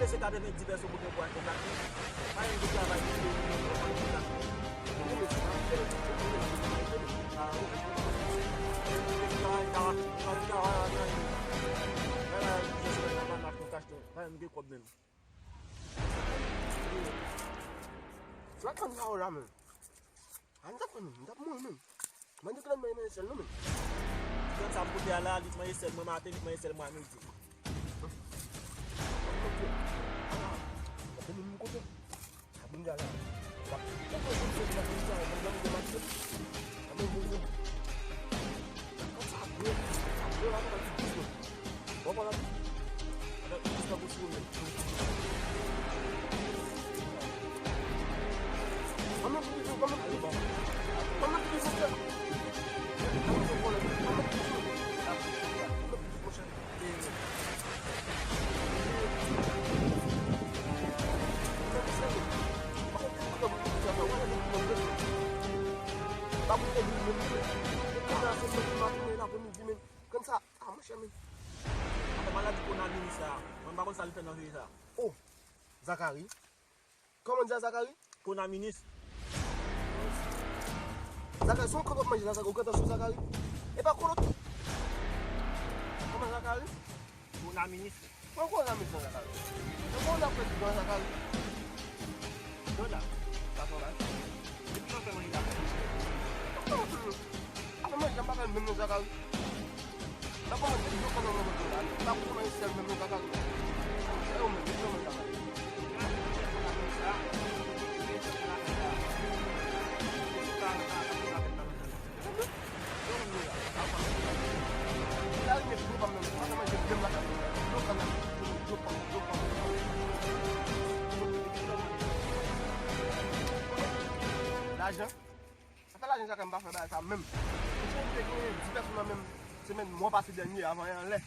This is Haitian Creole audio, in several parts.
laisser 90 personnes pour pouvoir contacter. Pas un travail Silakan kau ramen. Anda pun, anda pun men. Mana kalian main sel men? Kan sampai dia lah, di mana sel mati, di mana sel mana itu. Tapi minum kopi. Kami enggak lah. Tapi apa pun sudah bisa, belum mati. Kami minum. Kau sakit. Sakit apa lagi busuk? Bapak lagi. Ada busuk busuk. Kamu pergi saja. Kamu pergi saja. Kamu boleh. Kamu pergi. Kamu pergi Kena sembunyi nak pun jimin. Kan sa, kamu siamin. Apa malah di kona ni sa? Membangun salite na hisa. Oh, Zakari. Comment dire Zakari? Kona minis. Zakari, son kau main Zakari, kau kata Zakari. Pas quoi l'autre? Comment Zakari? Kona minis. Pourquoi on a mis Zakari? Pourquoi on a fait dans Zakari? Dola. Tak orang. Itu apa yang kita? Apa main jam pakai menu Zakari? Tak kau main juga kalau mau betul. Tak kau main sel menu Zakari. Saya main juga main Zakari. L'argent, ça fait l'argent ça quand même pas faire ça même. Si on fait 10 personnes même semaine mois passé dernier avant un lait.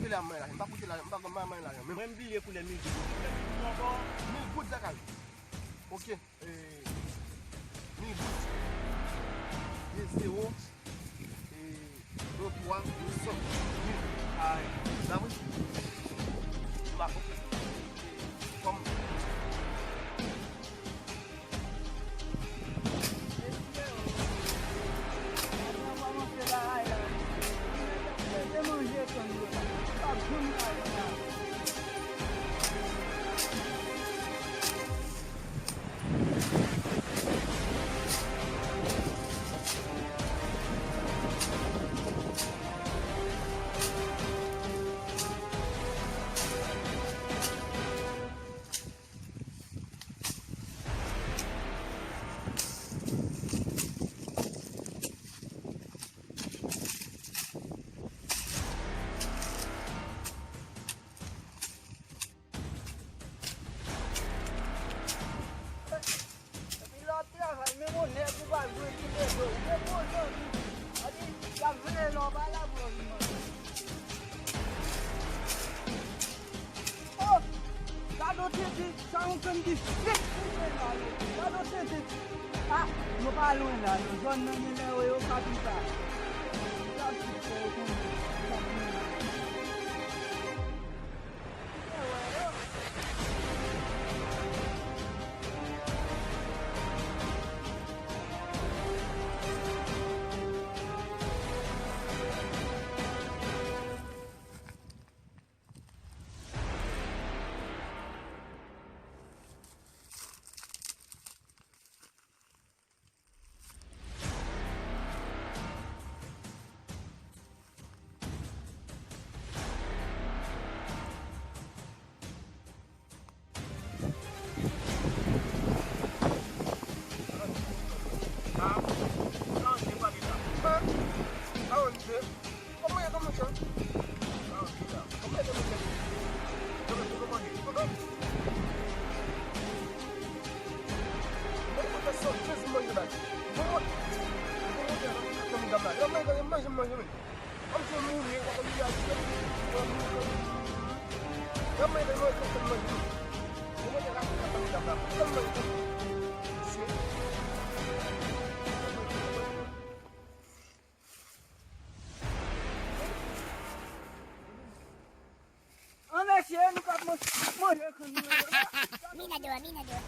C'est la main là, pas coûter l'argent, pas comme main là. Même billet pour les 1000. 1000 gouttes Zakari. OK. 1000 gouttes. Et 0 et 2 3 200. Ah, ça oui. Bah, comme ah, não vai longe lá, não só não me leva eu capita. Dia kena. Mina dua.